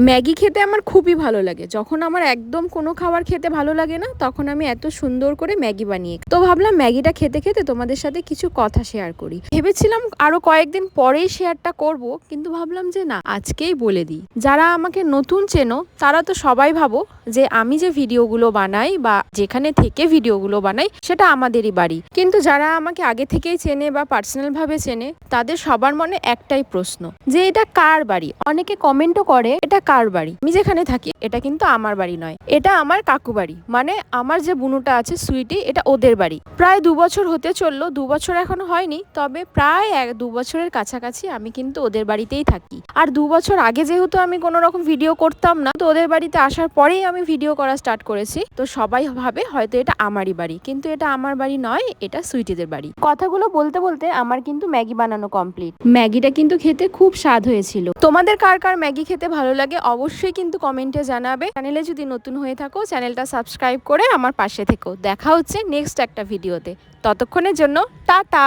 Maggi খেতে আমার খুবই ভালো লাগে। যখন আমার একদম কোনো খাবার খেতে ভালো লাগে না, তখন আমি এত সুন্দর করে ম্যাগি বানিয়ে তো ভাবলাম ম্যাগিটা খেতে খেতে তোমাদের সাথে কিছু কথা শেয়ার করি। ভেবেছিলাম আরো কয়েকদিন পরেই শেয়ারটা করব, কিন্তু ভাবলাম যে না, আজকেই বলে দিই। যারা আমাকে নতুন চেনো তারা তো সবাই ভাবো যে আমি যে ভিডিওগুলো বানাই বা যেখানে থেকে ভিডিওগুলো বানাই সেটা আমাদেরই বাড়ি। কিন্তু যারা আমাকে আগে থেকেই চেনে বা পার্সোনাল ভাবে চেনে, তাদের সবার মনে একটাই প্রশ্ন যে এটা কার বাড়ি। অনেকে কমেন্টও করে এটা কার বাড়ি। আমি যেখানে থাকি এটা কিন্তু আমার বাড়ি নয়, এটা আমার কাকু বাড়ি। মানে আমার যে বুনুটা আছে সুইটি, এটা ওদের বাড়ি। প্রায় 2 বছর হতে চললো, 2 বছর এখনো হয়নি, তবে প্রায় 2 বছরের কাছাকাছি আমি কিন্তু ওদের বাড়িতেই থাকি। আর 2 বছর আগে যেহেতু আমি কোনো রকম ভিডিও করতাম না, তো ওদের বাড়িতে আসার পরেই আমি ভিডিও করা স্টার্ট করেছি। তো সবাই ভাবে হয়তো এটা আমারই বাড়ি, কিন্তু এটা আমার বাড়ি নয়, এটা সুইটিদের বাড়ি। কথাগুলো বলতে বলতে আমার কিন্তু ম্যাগি বানানো কমপ্লিট। ম্যাগিটা কিন্তু খেতে খুব স্বাদ হয়েছিল। তোমাদের কার কার ম্যাগি খেতে ভালো লাগে অবশ্যই কিন্তু কমেন্টে জানাবে। চ্যানেলে যদি নতুন হয়ে থাকো, চ্যানেলটা সাবস্ক্রাইব করে আমার পাশে থেকো। দেখা হচ্ছে নেক্সট একটা ভিডিওতে। ততক্ষণের জন্য টাটা।